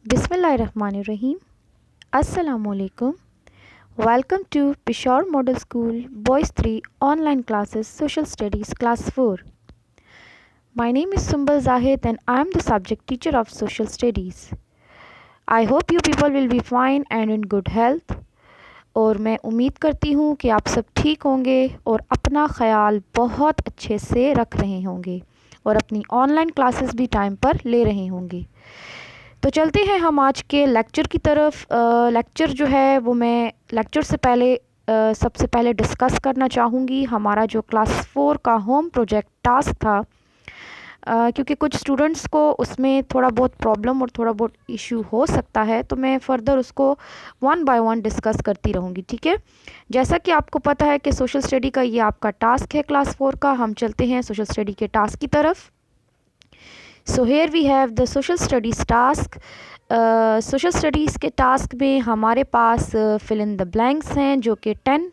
बिस्मिल्लाहिर्रहमानिर्रहीम। अस्सलामुअलैकुम। Welcome to Peshawar Model School Boys 3 Online Classes Social Studies Class 4. My name is Sumbal Zahid and I am the subject teacher of Social Studies. I hope you people will be fine and in good health. और मैं उम्मीद करती हूँ कि आप सब ठीक होंगे और अपना ख्याल बहुत अच्छे से रख रहे होंगे और अपनी ऑनलाइन क्लासेस भी टाइम पर ले रहे होंगे। तो चलते हैं हम आज के लेक्चर की तरफ। लेक्चर जो है वो मैं लेक्चर से पहले सबसे पहले डिस्कस करना चाहूँगी हमारा जो क्लास 4 का होम प्रोजेक्ट टास्क था, क्योंकि कुछ स्टूडेंट्स को उसमें थोड़ा बहुत प्रॉब्लम और थोड़ा बहुत इशू हो सकता है, तो मैं फ़र्दर उसको वन बाय वन डिस्कस करती रहूँगी। ठीक है, जैसा कि आपको पता है कि सोशल स्टडी का ये आपका टास्क है क्लास 4 का। हम चलते हैं सोशल स्टडी के टास्क की तरफ। So here we have the social studies task. Social studies के टास्क में हमारे पास फिल इन द ब्लैंक्स हैं, जो कि 10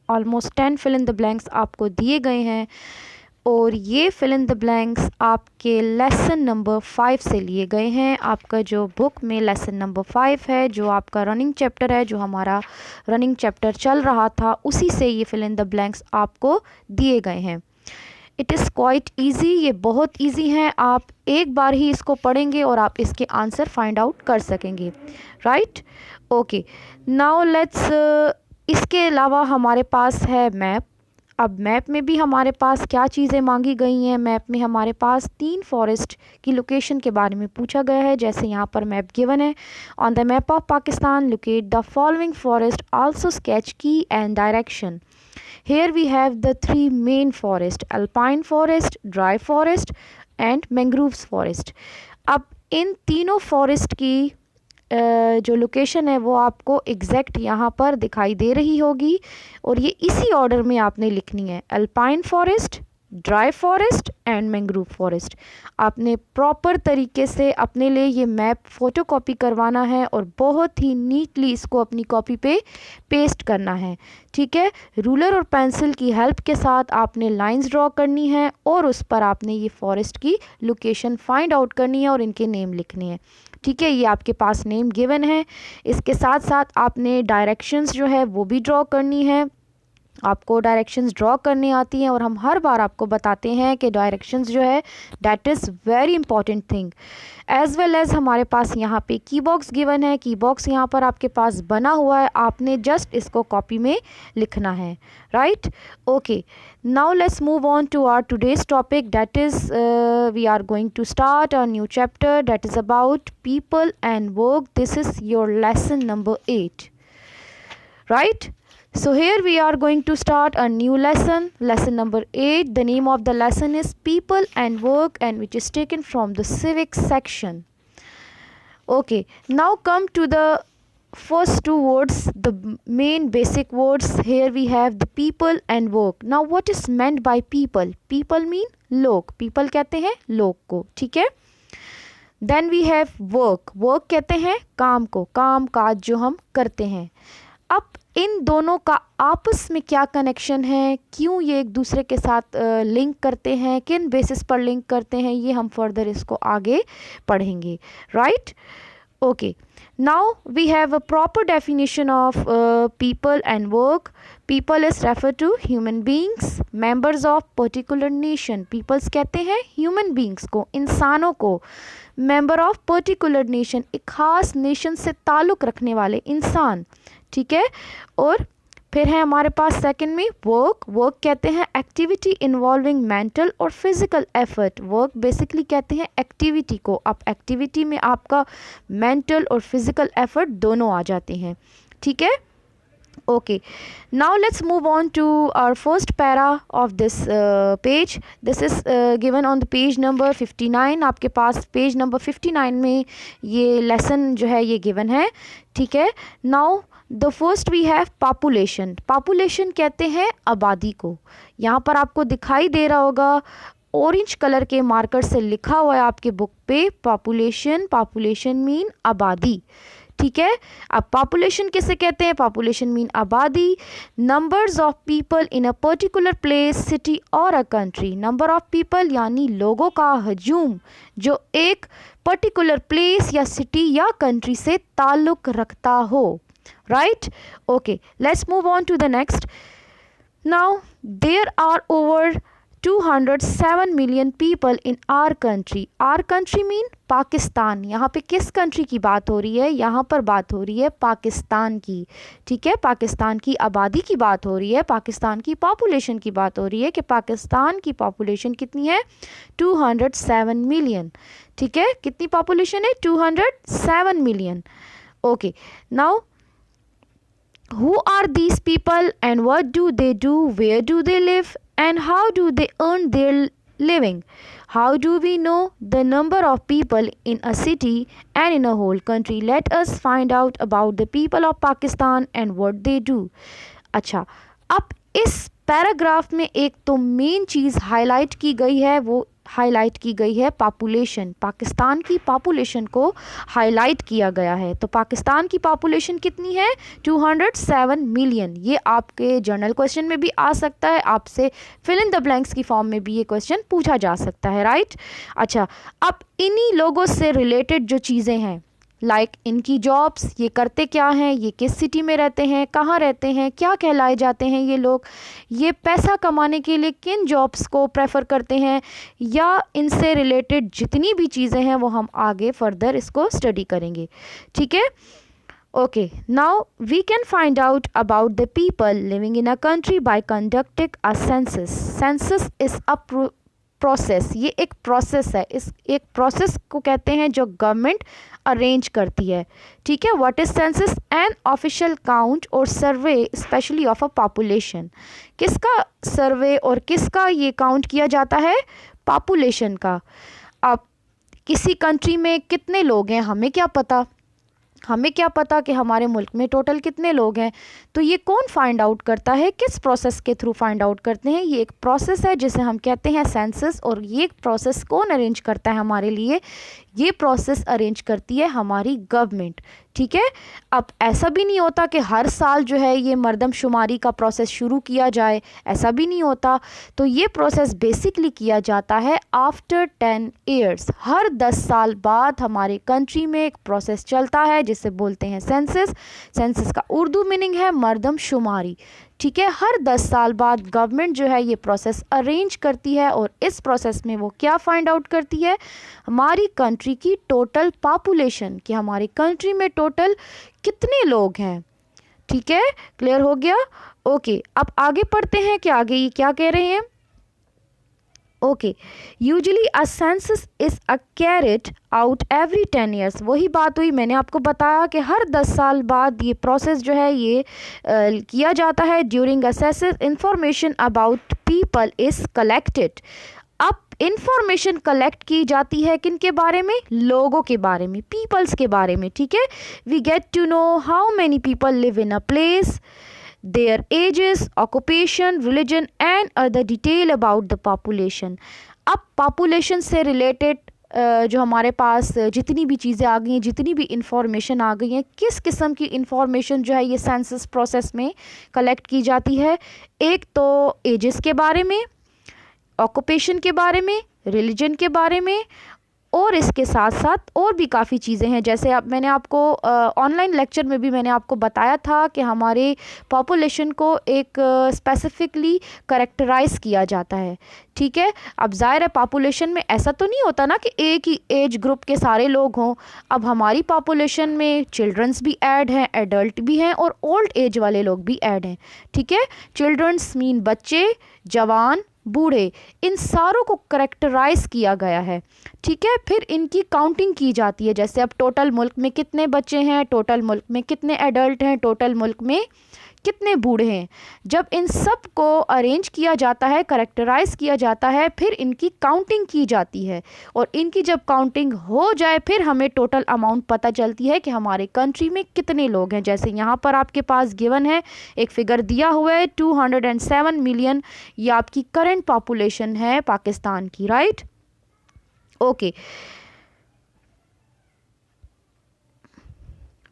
almost 10 fill in the blanks आपको दिए गए हैं और ये फिल इन द ब्लैंक्स आपके लेसन नंबर 5 से लिए गए हैं। आपका जो बुक में लेसन नंबर 5 है, जो आपका रनिंग चैप्टर है, जो हमारा रनिंग चैप्टर चल रहा था, उसी से ये फिल इन द ब्लैंक्स आपको दिए गए हैं। इट इज़ क्वाइट ईजी, ये बहुत ईजी हैं। आप एक बार ही इसको पढ़ेंगे और आप इसके आंसर फाइंड आउट कर सकेंगे। राइट, ओके, नाउ लेट्स इसके अलावा हमारे पास है मैप। अब मैप में भी हमारे पास क्या चीज़ें मांगी गई हैं। मैप में हमारे पास 3 फॉरेस्ट की लोकेशन के बारे में पूछा गया है, जैसे यहाँ पर मैप गिवन है। On the map of Pakistan locate the following forest, also sketch key and direction. Here we have the 3 main forest: alpine forest, dry forest and mangroves forest. अब इन तीनों फॉरेस्ट की जो लोकेशन है वो आपको एग्जैक्ट यहाँ पर दिखाई दे रही होगी और ये इसी ऑर्डर में आपने लिखनी है: alpine forest, dry forest and mangrove forest. आपने प्रॉपर तरीके से अपने लिए ये मैप फ़ोटोकॉपी करवाना है और बहुत ही नीटली इसको अपनी कॉपी पे पेस्ट करना है। ठीक है, रूलर और पेंसिल की हेल्प के साथ आपने लाइंस ड्रॉ करनी है और उस पर आपने ये फॉरेस्ट की लोकेशन फाइंड आउट करनी है और इनके नेम लिखने हैं। ठीक है, ये आपके पास नेम गिवन है। इसके साथ साथ आपने डायरेक्शंस जो है वो भी ड्रॉ करनी है। आपको डायरेक्शंस ड्रॉ करनी आती हैं और हम हर बार आपको बताते हैं कि डायरेक्शंस जो है that is very important thing. As well as हमारे पास यहाँ पे की बॉक्स गिवन है। की बॉक्स यहाँ पर आपके पास बना हुआ है, आपने जस्ट इसको कॉपी में लिखना है। Right, okay, now let's move on to our today's topic, that is we are going to start a new chapter that is about people and work. This is your lesson number 8। Right, so here we are going to start a new lesson, lesson number 8. The name of the lesson is People and Work, and which is taken from the civics section. Okay, now come to the first 2 words, the main basic words. Here we have the people and work. Now what is meant by people? People mean लोग, people कहते हैं लोग को। ठीक है, then we have work. work कहते हैं काम को, काम काज जो हम करते हैं। अब इन दोनों का आपस में क्या कनेक्शन है, क्यों ये एक दूसरे के साथ लिंक करते हैं, किन बेसिस पर लिंक करते हैं, ये हम फर्दर इसको आगे पढ़ेंगे। Right, okay, now we have a proper definition of people and work. People is refer to human beings, members of particular nation. Peoples कहते हैं ह्यूमन बींग्स को, इंसानों को। मेंबर ऑफ पर्टिकुलर नेशन, एक ख़ास नेशन से ताल्लुक़ रखने वाले इंसान। ठीक है, और फिर है हमारे पास सेकंड में वर्क। वर्क कहते हैं एक्टिविटी इन्वॉल्विंग मेंटल और फिजिकल एफर्ट। वर्क बेसिकली कहते हैं एक्टिविटी को। अब एक्टिविटी में आपका मेंटल और फिजिकल एफर्ट दोनों आ जाते हैं। ठीक है, okay, now let's move on to our first para of this page. This is given on the page number 59. आपके पास पेज नंबर 59 में ये लेसन जो है ये गिवन है। ठीक है, now the first we have population. population कहते हैं आबादी को। यहाँ पर आपको दिखाई दे रहा होगा ऑरेंज कलर के मार्कर से लिखा हुआ है आपके बुक पे पॉपुलेशन। पॉपुलेशन मीन आबादी। ठीक है, अब पॉपुलेशन किसे कहते हैं? पॉपुलेशन मीन आबादी। Numbers of people in a particular place, city और a country. Number of people यानी लोगों का हजूम जो एक पर्टिकुलर प्लेस या सिटी या कंट्री से ताल्लुक रखता हो, right. Okay, let's move on to the next. Now there are over 207 million people in our country. Our country mean Pakistan. यहाँ पे किस कंट्री की बात हो रही है? यहाँ पर बात हो रही है पाकिस्तान की, ठीक है। पाकिस्तान की आबादी की बात हो रही है, पाकिस्तान की पॉपुलेशन की बात हो रही है कि पाकिस्तान की पॉपुलेशन कितनी है? 207 मिलियन, ठीक है। कितनी पॉपुलेशन है? 207 million. Okay, now who are these people and what do they do, where do they live, and how do they earn their living? How do we know the number of people in a city and in a whole country? Let us find out about the people of Pakistan and what they do. अच्छा, अब इस paragraph में एक तो main चीज़ highlight की गई है, वो हाईलाइट की गई है पॉपुलेशन। पाकिस्तान की पॉपुलेशन को हाईलाइट किया गया है। तो पाकिस्तान की पॉपुलेशन कितनी है? 207 मिलियन। ये आपके जर्नल क्वेश्चन में भी आ सकता है, आपसे फिल इन द ब्लैंक्स की फॉर्म में भी ये क्वेश्चन पूछा जा सकता है, राइट। अच्छा, अब इन्हीं लोगों से रिलेटेड जो चीज़ें हैं, लाइक इनकी जॉब्स, ये करते क्या हैं, ये किस सिटी में रहते हैं, कहाँ रहते हैं, क्या कहलाए जाते हैं ये लोग, ये पैसा कमाने के लिए किन जॉब्स को प्रेफर करते हैं, या इनसे रिलेटेड जितनी भी चीज़ें हैं वो हम आगे फर्दर इसको स्टडी करेंगे, ठीक है। Okay, now we can find out about the people living in a country by conducting a census. Census is a process, ये एक प्रोसेस है। इस एक प्रोसेस को कहते हैं जो गवर्नमेंट अरेंज करती है, ठीक है। What is census? An official count और सर्वे स्पेशली ऑफ अ पॉपुलेशन। किसका सर्वे और किसका ये काउंट किया जाता है? पॉपुलेशन का। अब किसी कंट्री में कितने लोग हैं हमें क्या पता, हमें क्या पता कि हमारे मुल्क में टोटल कितने लोग हैं। तो ये कौन फाइंड आउट करता है? किस प्रोसेस के थ्रू फाइंड आउट करते हैं? ये एक प्रोसेस है जिसे हम कहते हैं सेंसस। और ये प्रोसेस कौन अरेंज करता है हमारे लिए? ये प्रोसेस अरेंज करती है हमारी गवर्नमेंट, ठीक है। अब ऐसा भी नहीं होता कि हर साल जो है ये मर्दमशुमारी का प्रोसेस शुरू किया जाए, ऐसा भी नहीं होता। तो ये प्रोसेस बेसिकली किया जाता है आफ्टर 10 ईयर्स। हर 10 साल बाद हमारे कंट्री में एक प्रोसेस चलता है जिसे बोलते हैं सेंसस। सेंसस का उर्दू मीनिंग है मर्दमशुमारी, ठीक है। हर 10 साल बाद गवर्नमेंट जो है ये प्रोसेस अरेंज करती है और इस प्रोसेस में वो क्या फाइंड आउट करती है? हमारी कंट्री की टोटल पॉपुलेशन, कि हमारी कंट्री में टोटल कितने लोग हैं, ठीक है। क्लियर हो गया? ओके, अब आगे पढ़ते हैं कि आगे ये क्या कह रहे हैं। Okay, usually a census is a carried out every 10 years. वही बात हुई, मैंने आपको बताया कि हर 10 साल बाद ये प्रोसेस जो है ये किया जाता है। During a census information about people is collected. अब इंफॉर्मेशन कलेक्ट की जाती है किन के बारे में? लोगों के बारे में, पीपल्स के बारे में, ठीक है। We get to know how many people live in a place, their ages, occupation, religion and other detail about the population. अब population से related जो हमारे पास जितनी भी चीज़ें आ गई हैं, जितनी भी इंफॉर्मेशन आ गई हैं, किस किस्म की इंफॉर्मेशन जो है ये सेंसस प्रोसेस में कलेक्ट की जाती है? एक तो एजेस के बारे में, ऑक्यूपेशन के बारे में, रिलीजन के बारे में, और इसके साथ साथ और भी काफ़ी चीज़ें हैं। जैसे अब मैंने आपको ऑनलाइन लेक्चर में भी मैंने आपको बताया था कि हमारे पॉपुलेशन को एक स्पेसिफिकली करेक्टराइज किया जाता है, ठीक है। अब ज़ाहिर है पॉपुलेशन में ऐसा तो नहीं होता ना कि एक ही एज ग्रुप के सारे लोग हों। अब हमारी पॉपुलेशन में चिल्ड्रंस भी ऐड हैं, एडल्ट भी हैं और ओल्ड एज वाले लोग भी ऐड हैं, ठीक है। चिल्ड्रंस मीन बच्चे, जवान, बूढ़े, इन सारों को करेक्टराइज किया गया है, ठीक है। फिर इनकी काउंटिंग की जाती है। जैसे अब टोटल मुल्क में कितने बच्चे हैं, टोटल मुल्क में कितने एडल्ट हैं, टोटल मुल्क में कितने बूढ़े हैं। जब इन सब को अरेंज किया जाता है, करेक्टराइज किया जाता है, फिर इनकी काउंटिंग की जाती है। और इनकी जब काउंटिंग हो जाए फिर हमें टोटल अमाउंट पता चलती है कि हमारे कंट्री में कितने लोग हैं। जैसे यहाँ पर आपके पास गिवन है, एक फिगर दिया हुआ है 207 मिलियन, ये आपकी करंट पॉपुलेशन है पाकिस्तान की, right. Okay,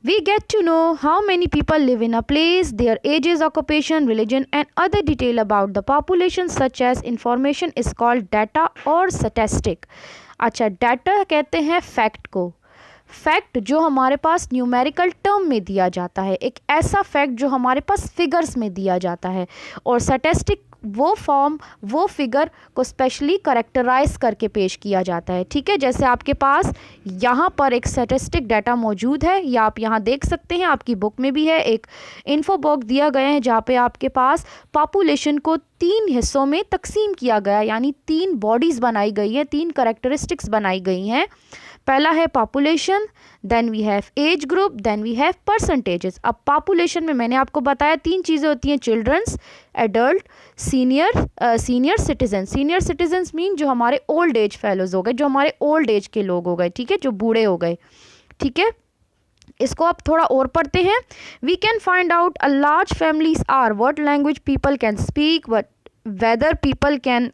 we get to know how many people live in a place, their ages, occupation, religion and other detail about the population such as information is called data or statistic. अच्छा, data कहते हैं fact को। Fact जो हमारे पास numerical term में दिया जाता है, एक ऐसा फैक्ट जो हमारे पास फिगर्स में दिया जाता है। और स्टैटिस्टिक वो फॉर्म, वो फिगर को स्पेशली करेक्टराइज करके पेश किया जाता है। ठीक है, जैसे आपके पास यहाँ पर एक स्टैटिस्टिक डाटा मौजूद है, या आप यहाँ देख सकते हैं, आपकी बुक में भी है, एक इन्फो बॉक्स दिया गया है जहाँ पे आपके पास पॉपुलेशन को 3 हिस्सों में तकसीम किया गया, यानी 3 बॉडीज़ बनाई गई है, 3 करेक्टरिस्टिक्स बनाई गई हैं। पहला है population, then we have age group, then we have percentages. अब पॉपुलेशन में मैंने आपको बताया 3 चीज़ें होती हैं, childrens, adult, senior citizen. Senior citizens mean जो हमारे ओल्ड एज फेलोज हो गए, जो हमारे ओल्ड एज के लोग हो गए, ठीक है, जो बूढ़े हो गए। ठीक है, इसको आप थोड़ा और पढ़ते हैं। We can find out a large families are what language people can speak, what whether people can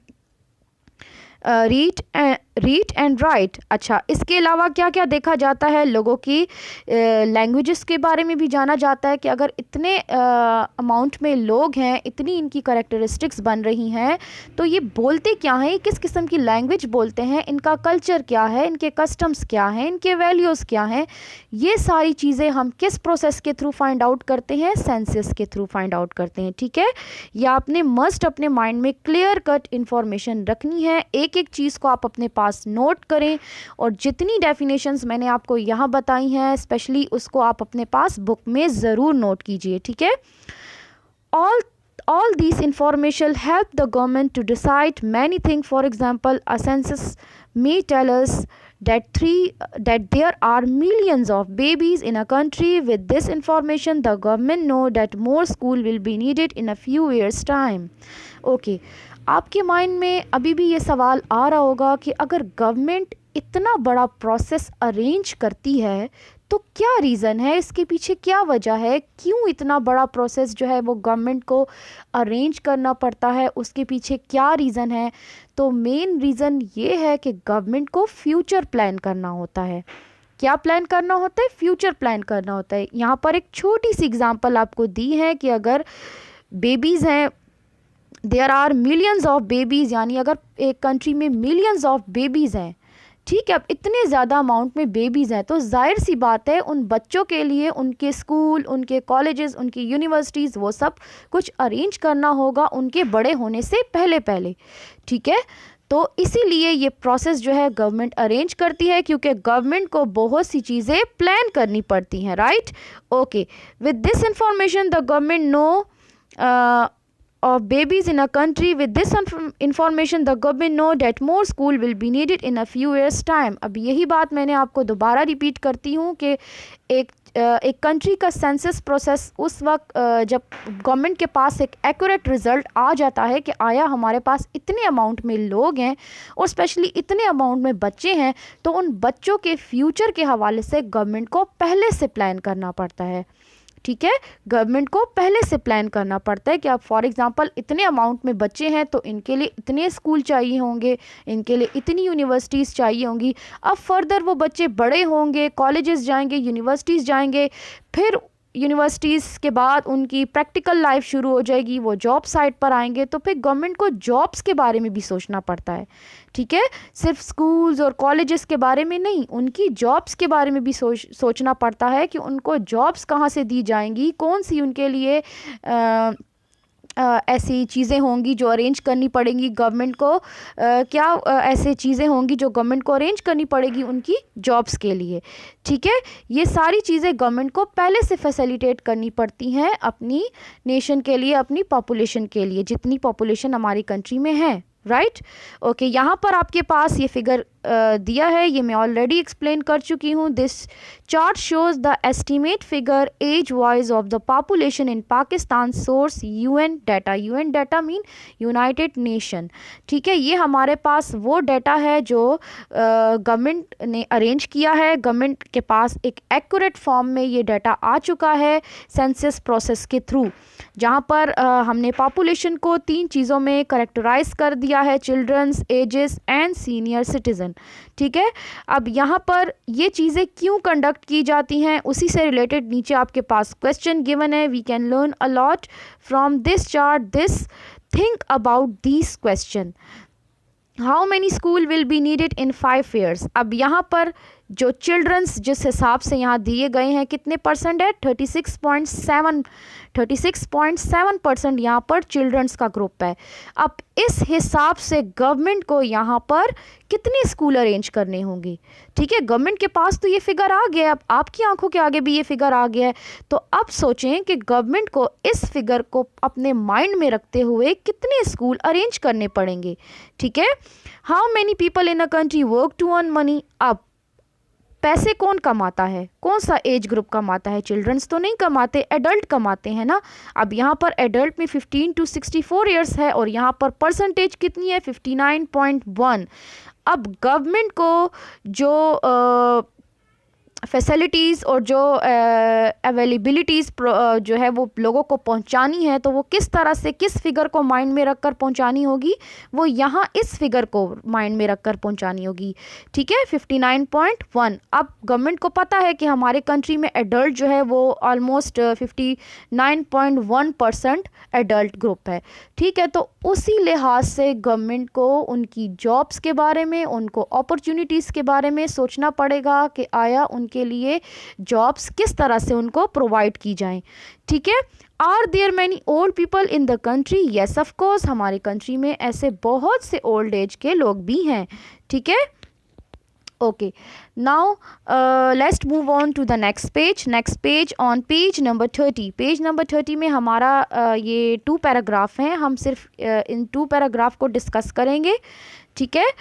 read and write. अच्छा, इसके अलावा क्या क्या देखा जाता है, लोगों की लैंग्वेजेस के बारे में भी जाना जाता है कि अगर इतने अमाउंट में लोग हैं, इतनी इनकी करेक्टरिस्टिक्स बन रही हैं, तो ये बोलते क्या हैं, किस किस्म की लैंग्वेज बोलते हैं, इनका कल्चर क्या है, इनके कस्टम्स क्या हैं, इनके वैल्यूज़ क्या हैं। ये सारी चीज़ें हम किस प्रोसेस के थ्रू फाइंड आउट करते हैं, सेंसस के थ्रू फाइंड आउट करते हैं। ठीक है, या आपने मस्ट अपने माइंड में क्लियर कट इन्फॉर्मेशन रखनी है, एक एक चीज़ को आप अपने पास नोट करें, और जितनी डेफिनेशंस मैंने आपको यहाँ बताई हैं स्पेशली उसको आप अपने पास बुक में ज़रूर नोट कीजिए। ठीक है, all these information help the government to decide many things. For example, a census may tell us that there are millions of babies in a country. With this information, the government know that more school will be needed in a few years time. Okay, आपके mind में अभी भी ये सवाल आ रहा होगा कि अगर गवर्नमेंट इतना बड़ा प्रोसेस अरेंज करती है तो क्या रीज़न है, इसके पीछे क्या वजह है, क्यों इतना बड़ा प्रोसेस जो है वो गवर्नमेंट को अरेंज करना पड़ता है, उसके पीछे क्या रीज़न है। तो मेन रीज़न ये है कि गवर्नमेंट को फ्यूचर प्लान करना होता है। क्या प्लान करना होता है, फ्यूचर प्लान करना होता है। यहाँ पर एक छोटी सी एग्जांपल आपको दी है कि अगर बेबीज़ हैं, there are millions of babies, यानी अगर एक कंट्री में मिलियंस ऑफ बेबीज़ हैं, ठीक है, अब इतने ज़्यादा अमाउंट में बेबीज़ हैं, तो जाहिर सी बात है उन बच्चों के लिए उनके स्कूल, उनके कॉलेजेस, उनकी यूनिवर्सिटीज़, वो सब कुछ अरेंज करना होगा उनके बड़े होने से पहले पहले। ठीक है, तो इसीलिए ये प्रोसेस जो है गवर्नमेंट अरेंज करती है, क्योंकि गवर्नमेंट को बहुत सी चीज़ें प्लान करनी पड़ती हैं, right. Okay, with this information the government know of babies in a country. With this information the government know that more school will be needed in a few years time. अब यही बात मैंने आपको दोबारा repeat करती हूँ कि एक कंट्री का सेंसस प्रोसेस उस वक्त जब गवर्नमेंट के पास एक एक्यूरेट रिज़ल्ट आ जाता है कि आया हमारे पास इतने अमाउंट में लोग हैं और स्पेशली इतने अमाउंट में बच्चे हैं, तो उन बच्चों के फ्यूचर के हवाले से गवर्नमेंट को पहले से प्लान करना पड़ता है। ठीक है, गवर्नमेंट को पहले से प्लान करना पड़ता है कि अब फॉर एग्जांपल इतने अमाउंट में बच्चे हैं तो इनके लिए इतने स्कूल चाहिए होंगे, इनके लिए इतनी यूनिवर्सिटीज़ चाहिए होंगी। अब फर्दर वो बच्चे बड़े होंगे, कॉलेजेस जाएंगे, यूनिवर्सिटीज़ जाएंगे, फिर यूनिवर्सिटीज़ के बाद उनकी प्रैक्टिकल लाइफ शुरू हो जाएगी, वो जॉब साइट पर आएंगे, तो फिर गवर्नमेंट को जॉब्स के बारे में भी सोचना पड़ता है। ठीक है, सिर्फ स्कूल्स और कॉलेजेस के बारे में नहीं, उनकी जॉब्स के बारे में भी सोचना पड़ता है कि उनको जॉब्स कहाँ से दी जाएंगी, कौन सी उनके लिए ऐसी चीज़ें होंगी जो अरेंज करनी पड़ेंगी गवर्नमेंट को, क्या ऐसे चीज़ें होंगी जो गवर्नमेंट को अरेंज करनी पड़ेगी उनकी जॉब्स के लिए। ठीक है, ये सारी चीज़ें गवर्नमेंट को पहले से फैसिलिटेट करनी पड़ती हैं अपनी नेशन के लिए, अपनी पॉपुलेशन के लिए, जितनी पॉपुलेशन हमारी कंट्री में है, राइट। ओके, यहाँ पर आपके पास ये फिगर दिया है, ये मैं ऑलरेडी एक्सप्लेन कर चुकी हूँ। This chart shows the estimate figure age wise of the population in Pakistan. Source UN data, UN data mean United nation. ठीक है, ये हमारे पास वो डाटा है जो गवर्नमेंट ने अरेंज किया है, गवर्नमेंट के पास एक एक्यूरेट फॉर्म में ये डाटा आ चुका है सेंसस प्रोसेस के थ्रू, जहाँ पर हमने पॉपुलेशन को 3 चीज़ों में करेक्टराइज कर दिया है, childrens, ages and senior citizen. ठीक है, अब यहाँ पर ये चीज़ें क्यों कंडक्ट की जाती हैं, उसी से रिलेटेड नीचे आपके पास क्वेश्चन गिवन है। We can learn a lot from this chart, think about this question. How many school will be needed in 5 years। अब यहाँ पर जो चिल्ड्रंस जिस हिसाब से यहाँ दिए गए हैं कितने परसेंट है, 36.7% यहाँ पर चिल्ड्रंस का ग्रुप है। अब इस हिसाब से गवर्नमेंट को यहाँ पर कितने स्कूल अरेंज करने होंगे। ठीक है, गवर्नमेंट के पास तो ये फिगर आ गया है, अब आपकी आंखों के आगे भी ये फिगर आ गया है। तो अब सोचें कि गवर्नमेंट को इस फिगर को अपने माइंड में रखते हुए कितने स्कूल अरेंज करने पड़ेंगे। ठीक है, how many people in a country work to earn money. अब पैसे कौन कमाता है, कौन सा एज ग्रुप कमाता है, चिल्ड्रंस तो नहीं कमाते, एडल्ट कमाते हैं ना। अब यहाँ पर एडल्ट में 15 to 64 ईयर्स है और यहाँ पर परसेंटेज कितनी है, 59.1। अब गवर्नमेंट को जो फैसिलिटीज़ और जो अवेलेबिलिटीज़ जो है वो लोगों को पहुंचानी है, तो वो किस तरह से किस फिगर को माइंड में रखकर पहुंचानी होगी, वो यहाँ इस फिगर को माइंड में रखकर पहुंचानी होगी। ठीक है, 59.1। अब गवर्नमेंट को पता है कि हमारे कंट्री में एडल्ट जो है वो ऑलमोस्ट 59.1% एडल्ट ग्रुप है। ठीक है, तो उसी लिहाज से गवर्नमेंट को उनकी जॉब्स के बारे में, उनको अपॉर्चुनिटीज़ के बारे में सोचना पड़ेगा कि आया उनके लिए जॉब्स किस तरह से उनको प्रोवाइड की जाएं। ठीक है, are there many old people in the country. Yes of course, हमारे कंट्री में ऐसे बहुत से ओल्ड एज के लोग भी हैं। ठीक है, okay, now let's move on to the next page on page number 30। Page number 30 में हमारा ये 2 पैराग्राफ हैं, हम सिर्फ इन 2 पैराग्राफ को डिस्कस करेंगे। ठीक है,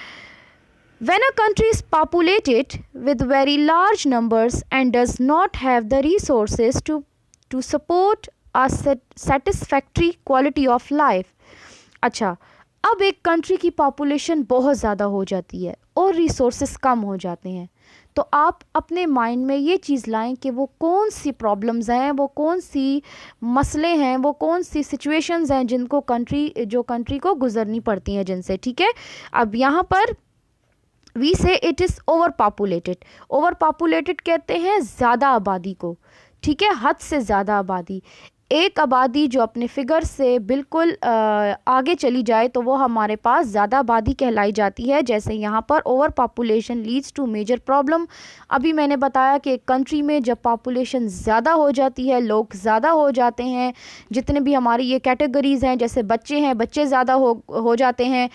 when a country is populated with very large numbers and does not have the resources to support a satisfactory quality of life। अच्छा, अब एक कंट्री की पॉपुलेशन बहुत ज़्यादा हो जाती है और रिसोर्सेस कम हो जाते हैं, तो आप अपने माइंड में ये चीज़ लाएं कि वो कौन सी प्रॉब्लम्स हैं, वो कौन सी मसले हैं, वो कौन सी सिचुएशंस हैं जिनको कंट्री को गुजरनी पड़ती हैं जिनसे। ठीक है, अब यहाँ पर वी से इट इज़ ओवर पॉपुलेटेड कहते हैं ज़्यादा आबादी को। ठीक है, हद से ज़्यादा आबादी, एक आबादी जो अपने फिगर से बिल्कुल आगे चली जाए तो वो हमारे पास ज़्यादा आबादी कहलाई जाती है। जैसे यहाँ पर over population leads to major problem. अभी मैंने बताया कि एक कंट्री में जब पॉपुलेशन ज़्यादा हो जाती है, लोग ज़्यादा हो जाते हैं, जितने भी हमारी ये कैटेगरीज़ हैं, जैसे बच्चे हैं, बच्चे ज़्यादा हो जाते हैं,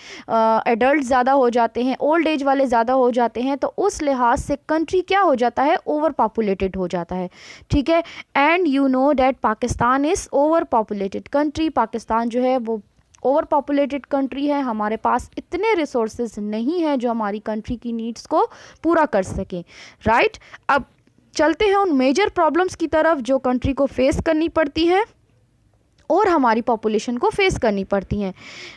एडल्ट ज़्यादा हो जाते हैं, ओल्ड एज वाले ज़्यादा हो जाते हैं, तो उस लिहाज से कंट्री क्या हो जाता है, ओवर पॉपुलेटेड हो जाता है। ठीक है, and you know that Pakistan is over populated country. Pakistan जो है वो ओवर पॉपुलेटेड कंट्री है, हमारे पास इतने रिसोर्सेज नहीं हैं जो हमारी कंट्री की नीड्स को पूरा कर सकें। राइट, अब चलते हैं उन मेजर प्रॉब्लम्स की तरफ जो कंट्री को फेस करनी पड़ती हैं और हमारी पॉपुलेशन को फेस करनी पड़ती हैं।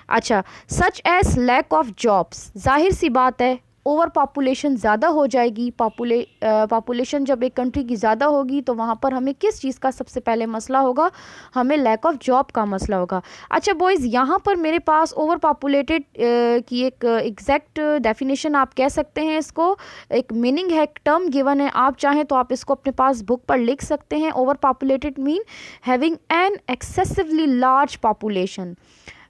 अच्छा, such as lack of jobs. जाहिर सी बात है, ओवर पॉपुलेशन ज़्यादा हो जाएगी, पॉपुलेशन जब एक कंट्री की ज़्यादा होगी तो वहाँ पर हमें किस चीज़ का सबसे पहले मसला होगा, हमें लैक ऑफ जॉब का मसला होगा। अच्छा बॉयज़, यहाँ पर मेरे पास ओवर पॉपुलेटेड की एक एग्जैक्ट डेफिनेशन आप कह सकते हैं, इसको एक मीनिंग है, एक टर्म गिवन है, आप चाहें तो आप इसको अपने पास बुक पर लिख सकते हैं। Over populated mean having an excessively large population.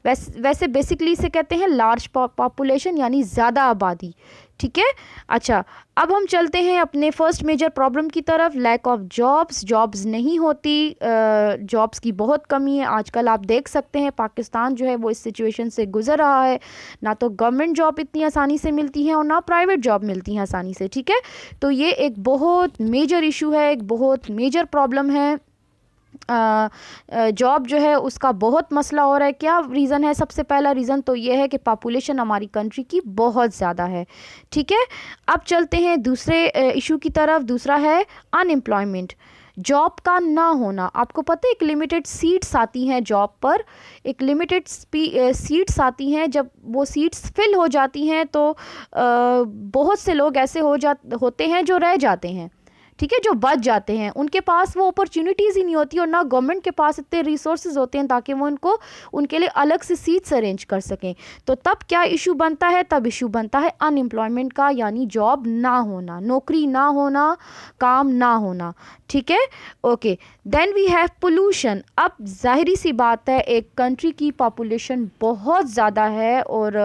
वैसे बेसिकली इसे कहते हैं लार्ज पॉपुलेशन, यानी ज़्यादा आबादी। ठीक है, अच्छा अब हम चलते हैं अपने फर्स्ट मेजर प्रॉब्लम की तरफ, लैक ऑफ जॉब्स नहीं होती, जॉब्स की बहुत कमी है। आजकल आप देख सकते हैं पाकिस्तान जो है वो इस सिचुएशन से गुजर रहा है, ना तो गवर्नमेंट जॉब इतनी आसानी से मिलती है और ना प्राइवेट जॉब मिलती है आसानी से। ठीक है, तो ये एक बहुत मेजर इशू है, एक बहुत मेजर प्रॉब्लम है। जॉब जो है उसका बहुत मसला हो रहा है। क्या रीज़न है? सबसे पहला रीज़न तो ये है कि पॉपुलेशन हमारी कंट्री की बहुत ज़्यादा है। ठीक है, अब चलते हैं दूसरे इशू की तरफ। दूसरा है अनएम्प्लॉयमेंट, जॉब का ना होना। आपको पता है एक लिमिटेड सीट्स आती हैं जॉब पर, एक लिमिटेड सीट्स आती हैं, जब वो सीट्स फिल हो जाती हैं तो बहुत से लोग ऐसे होते हैं जो रह जाते हैं। ठीक है, जो बच जाते हैं, उनके पास वो अपॉर्चुनिटीज़ ही नहीं होती और ना गवर्नमेंट के पास इतने रिसोर्सेज होते हैं ताकि वो उनके लिए अलग से सीट्स अरेंज कर सकें। तो तब क्या इशू बनता है? तब इशू बनता है अनएम्प्लॉयमेंट का, यानी जॉब ना होना, नौकरी ना होना, काम ना होना। ठीक है, okay. Then we have pollution. अब जाहिरी सी बात है, एक कंट्री की पॉपुलेशन बहुत ज़्यादा है और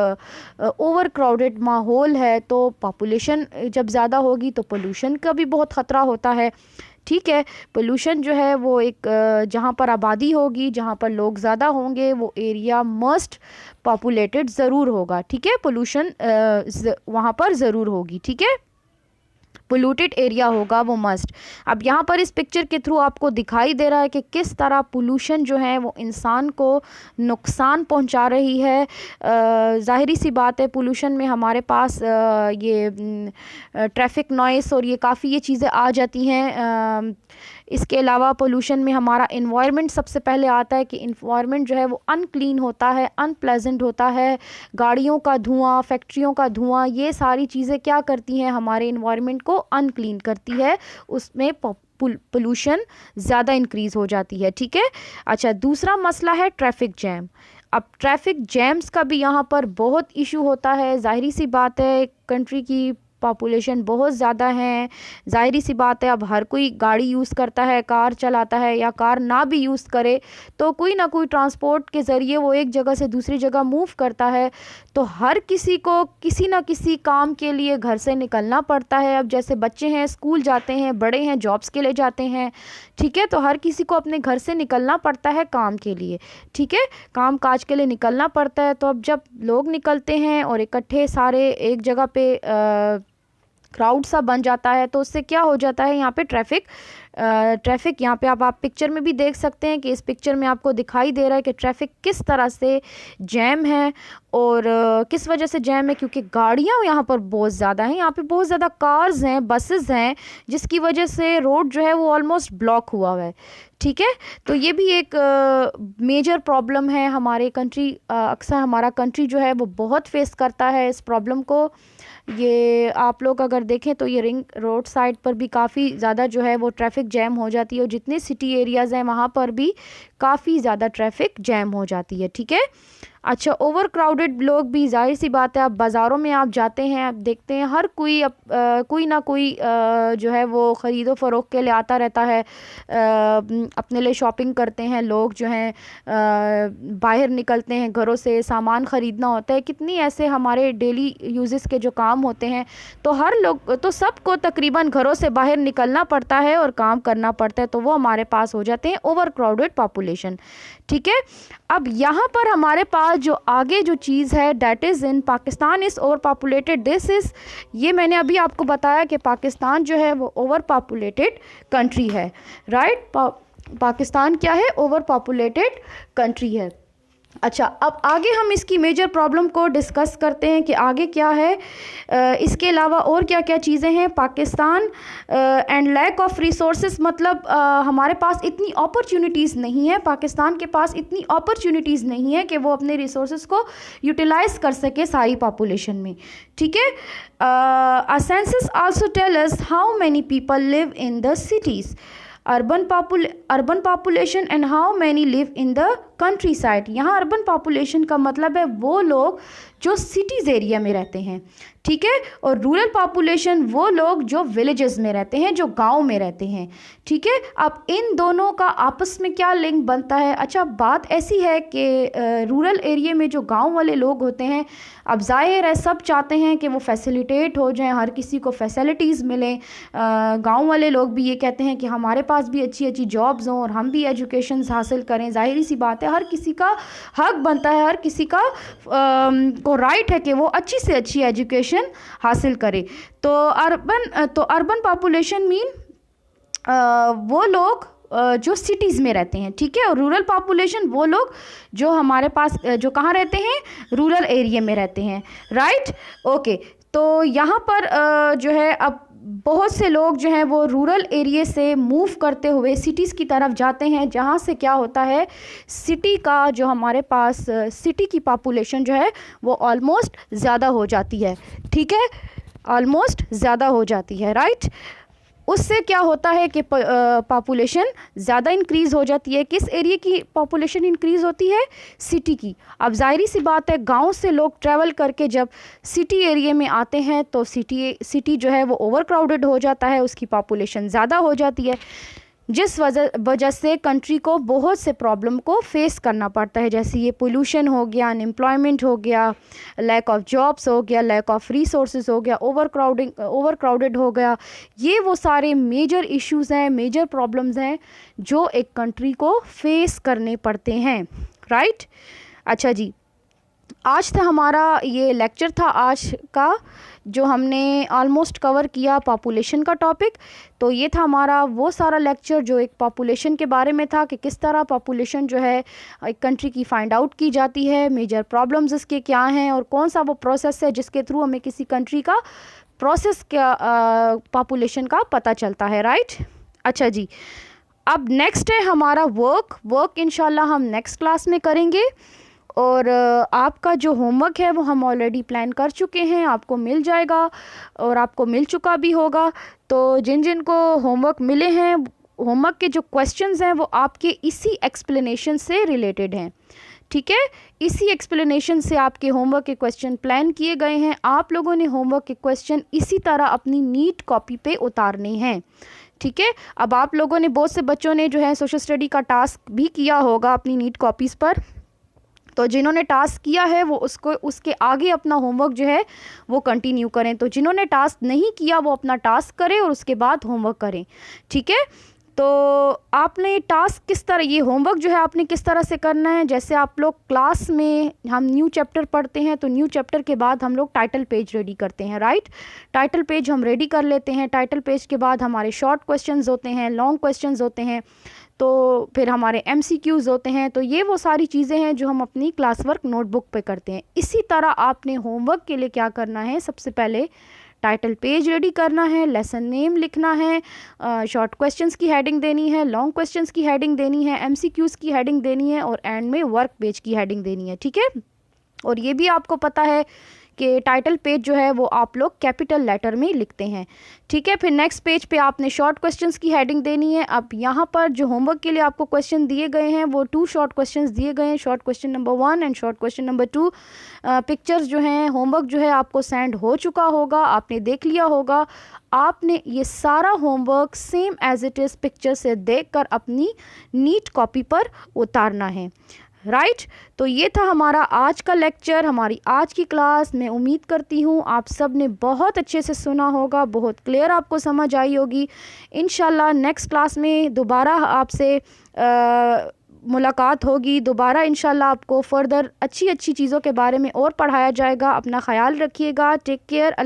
ओवर क्राउडेड माहौल है, तो पॉपुलेशन जब ज़्यादा होगी तो पोल्यूशन का भी बहुत ख़तरा होता है। ठीक है, पोल्यूशन जो है वो एक जहाँ पर आबादी होगी, जहाँ पर लोग ज़्यादा होंगे, वो एरिया मस्ट पॉपुलेटेड ज़रूर होगा। ठीक है, पोल्यूशन वहाँ पर ज़रूर होगी। ठीक है, पोल्यूटेड एरिया होगा वो मस्ट। अब यहाँ पर इस पिक्चर के थ्रू आपको दिखाई दे रहा है कि किस तरह पोल्यूशन जो है वो इंसान को नुकसान पहुँचा रही है। ज़ाहिरी सी बात है, पोल्यूशन में हमारे पास ये ट्रैफिक नॉइस और ये काफ़ी ये चीज़ें आ जाती हैं। इसके अलावा पोल्यूशन में हमारा इन्वायरमेंट सबसे पहले आता है कि इन्वायरमेंट जो है वो अनक्लीन होता है, अनप्लेजेंट होता है। गाड़ियों का धुआं, फैक्ट्रियों का धुआं, ये सारी चीज़ें क्या करती हैं, हमारे इन्वायरमेंट को अनक्लीन करती है, उसमें पोल्यूशन ज़्यादा इंक्रीज़ हो जाती है। ठीक है, अच्छा, दूसरा मसला है ट्रैफिक जैम। अब ट्रैफिक जैम्स का भी यहाँ पर बहुत इशू होता है। ज़ाहिरी सी बात है, कंट्री की पॉपुलेशन बहुत ज़्यादा है, ज़ाहिरी सी बात है, अब हर कोई गाड़ी यूज़ करता है, कार चलाता है, या कार ना भी यूज़ करे तो कोई ना कोई ट्रांसपोर्ट के ज़रिए वो एक जगह से दूसरी जगह मूव करता है। तो हर किसी को किसी ना किसी काम के लिए घर से निकलना पड़ता है। अब जैसे बच्चे हैं स्कूल जाते हैं, बड़े हैं जॉब्स के लिए जाते हैं। ठीक है, तो हर किसी को अपने घर से निकलना पड़ता है काम के लिए। ठीक है, काम काज के लिए निकलना पड़ता है। तो अब जब लोग निकलते हैं और इकट्ठे सारे एक जगह पे क्राउड सा बन जाता है, तो उससे क्या हो जाता है, यहाँ पे ट्रैफिक यहाँ पे आप पिक्चर में भी देख सकते हैं कि इस पिक्चर में आपको दिखाई दे रहा है कि ट्रैफिक किस तरह से जैम है। और किस वजह से जैम है, क्योंकि गाड़ियाँ यहाँ पर बहुत ज़्यादा हैं, यहाँ पे बहुत ज़्यादा कार्स हैं, बसेस हैं, जिसकी वजह से रोड जो है वो ऑलमोस्ट ब्लॉक हुआ है। ठीक है, तो ये भी एक मेजर प्रॉब्लम है हमारे कंट्री, अक्सर हमारा कंट्री जो है वो बहुत फेस करता है इस प्रॉब्लम को। ये आप लोग अगर देखें तो ये रिंग रोड साइड पर भी काफ़ी ज़्यादा जो है वो ट्रैफिक जैम हो जाती है, और जितने सिटी एरियाज़ हैं वहाँ पर भी काफ़ी ज़्यादा ट्रैफिक जैम हो जाती है। ठीक है, अच्छा, ओवर क्राउडेड लोग भी, जाहिर सी बात है, आप बाज़ारों में आप जाते हैं, आप देखते हैं हर कोई कोई ना कोई जो है वो ख़रीदो फ़रोख्त के लिए आता रहता है, अपने लिए शॉपिंग करते हैं लोग जो हैं, बाहर निकलते हैं घरों से, सामान ख़रीदना होता है, कितनी ऐसे हमारे डेली यूजेस के जो काम होते हैं, तो हर लोग तो सबको तकरीबन घरों से बाहर निकलना पड़ता है और काम करना पड़ता है, तो वो हमारे पास हो जाते हैं ओवर क्राउडेड पॉपुलेशन। ठीक है, अब यहाँ पर हमारे पास जो आगे जो चीज़ है, that is in Pakistan is over populated. This is, ये मैंने अभी आपको बताया कि पाकिस्तान जो है वो ओवर पॉपुलेटेड कंट्री है, राइट। पाकिस्तान क्या है, ओवर पॉपुलेटेड कंट्री है। अच्छा, अब आगे हम इसकी मेजर प्रॉब्लम को डिस्कस करते हैं कि आगे क्या है, इसके अलावा और क्या क्या चीज़ें हैं। Pakistan and lack of resources, मतलब हमारे पास इतनी अपॉर्चुनिटीज़ नहीं है, पाकिस्तान के पास इतनी अपॉर्चुनिटीज़ नहीं है कि वो अपने रिसोर्सेज को यूटिलाइज़ कर सके सारी पॉपुलेशन में। ठीक है, a census also tell us how many people live in the cities, urban population and how many live in the countryside. यहाँ अर्बन पॉपुलेशन का मतलब है वो लोग जो सिटीज़ एरिया में रहते हैं, ठीक है, और रूरल पॉपुलेशन वो लोग जो विलेजेस में रहते हैं, जो गांव में रहते हैं। ठीक है, अब इन दोनों का आपस में क्या लिंक बनता है। अच्छा, बात ऐसी है कि रूरल एरिया में जो गांव वाले लोग होते हैं, अब जाहिर है सब चाहते हैं कि वो फैसिलिटेट हो जाएं, हर किसी को फैसिलिटीज़ मिलें। गांव वाले लोग भी ये कहते हैं कि हमारे पास भी अच्छी अच्छी जॉब्स हों और हम भी एजुकेशन हासिल करें। जाहिर सी बात है, हर किसी का हक बनता है, हर किसी का को राइट है कि वो अच्छी से अच्छी एजुकेशन हासिल करे। तो अर्बन पॉपुलेशन मीन वो लोग जो सिटीज़ में रहते हैं, ठीक है, और रूरल पॉपुलेशन वो लोग जो हमारे पास जो कहाँ रहते हैं, रूरल एरिया में रहते हैं, राइट। ओके, तो यहाँ पर जो है अब बहुत से लोग जो हैं वो रूरल एरिया से मूव करते हुए सिटीज़ की तरफ जाते हैं, जहाँ से क्या होता है, सिटी का जो हमारे पास सिटी की पॉपुलेशन जो है वो ऑलमोस्ट ज़्यादा हो जाती है। ठीक है, ऑलमोस्ट ज़्यादा हो जाती है, राइट। उससे क्या होता है कि पॉपुलेशन ज़्यादा इंक्रीज़ हो जाती है। किस एरिया की पॉपुलेशन इंक्रीज़ होती है? सिटी की। अब ज़ाहिर सी बात है, गांव से लोग ट्रैवल करके जब सिटी एरिया में आते हैं तो सिटी जो है वो ओवर क्राउडेड हो जाता है, उसकी पॉपुलेशन ज़्यादा हो जाती है, जिस वजह से कंट्री को बहुत से प्रॉब्लम को फेस करना पड़ता है। जैसे ये पोल्यूशन हो गया, अनएम्प्लॉयमेंट हो गया, लैक ऑफ जॉब्स हो गया, लैक ऑफ रिसोर्सेज हो गया, ओवर क्राउडेड हो गया। ये वो सारे मेजर इश्यूज़ हैं, मेजर प्रॉब्लम्स हैं जो एक कंट्री को फेस करने पड़ते हैं, राइट। अच्छा जी, आज था हमारा ये लेक्चर था आज का, जो हमने ऑलमोस्ट कवर किया पॉपुलेशन का टॉपिक। तो ये था हमारा वो सारा लेक्चर जो एक पॉपुलेशन के बारे में था कि किस तरह पॉपुलेशन जो है एक कंट्री की फाइंड आउट की जाती है, मेजर प्रॉब्लम्स इसके क्या हैं, और कौन सा वो प्रोसेस है जिसके थ्रू हमें किसी कंट्री का प्रोसेस क्या पॉपुलेशन का पता चलता है, राइट। अच्छा जी, अब नेक्स्ट है हमारा वर्क इंशाल्लाह हम नेक्स्ट क्लास में करेंगे। और आपका जो होमवर्क है वो हम ऑलरेडी प्लान कर चुके हैं, आपको मिल जाएगा और आपको मिल चुका भी होगा। तो जिन जिन को होमवर्क मिले हैं, होमवर्क के जो क्वेश्चंस हैं वो आपके इसी एक्सप्लेनेशन से रिलेटेड हैं, ठीक है। इसी एक्सप्लेनेशन से आपके होमवर्क के क्वेश्चन प्लान किए गए हैं। आप लोगों ने होमवर्क के क्वेश्चन इसी तरह अपनी नीट कॉपी पे उतारने हैं, ठीक है। अब आप लोगों ने, बहुत से बच्चों ने जो है सोशल स्टडी का टास्क भी किया होगा अपनी नीट कॉपीज़ पर। तो जिन्होंने टास्क किया है वो उसके आगे अपना होमवर्क जो है वो कंटिन्यू करें। तो जिन्होंने टास्क नहीं किया वो अपना टास्क करें और उसके बाद होमवर्क करें, ठीक है। तो आपने टास्क किस तरह, ये होमवर्क जो है आपने किस तरह से करना है, जैसे आप लोग क्लास में हम न्यू चैप्टर पढ़ते हैं तो न्यू चैप्टर के बाद हम लोग टाइटल पेज रेडी करते हैं, राइट। टाइटल पेज हम रेडी कर लेते हैं। टाइटल पेज के बाद हमारे शॉर्ट क्वेश्चंस होते हैं, लॉन्ग क्वेश्चंस होते हैं, तो फिर हमारे MCQs होते हैं। तो ये वो सारी चीज़ें हैं जो हम अपनी क्लास वर्क नोटबुक पे करते हैं। इसी तरह आपने होमवर्क के लिए क्या करना है, सबसे पहले टाइटल पेज रेडी करना है, लेसन नेम लिखना है, शॉर्ट क्वेश्चंस की हेडिंग देनी है, लॉन्ग क्वेश्चंस की हेडिंग देनी है, MCQs की हेडिंग देनी है और एंड में वर्क पेज की हेडिंग देनी है, ठीक है। और ये भी आपको पता है कि टाइटल पेज जो है वो आप लोग कैपिटल लेटर में लिखते हैं, ठीक है। फिर नेक्स्ट पेज पे आपने शॉर्ट क्वेश्चंस की हेडिंग देनी है। अब यहाँ पर जो होमवर्क के लिए आपको क्वेश्चन दिए गए हैं वो 2 शॉर्ट क्वेश्चंस दिए गए हैं, short question number 1 and short question number 2। Pictures जो हैं, होमवर्क जो है आपको सेंड हो चुका होगा, आपने देख लिया होगा। आपने ये सारा homework same as it is picture से देखकर अपनी नीट कॉपी पर उतारना है, राइट। तो ये था हमारा आज का लेक्चर, हमारी आज की क्लास। मैं उम्मीद करती हूँ आप सब ने बहुत अच्छे से सुना होगा, बहुत क्लियर आपको समझ आई होगी। इंशाल्लाह नेक्स्ट क्लास में दोबारा आपसे मुलाकात होगी। दोबारा इंशाल्लाह आपको फर्दर अच्छी अच्छी चीज़ों के बारे में और पढ़ाया जाएगा। अपना ख्याल रखिएगा, टेक केयर।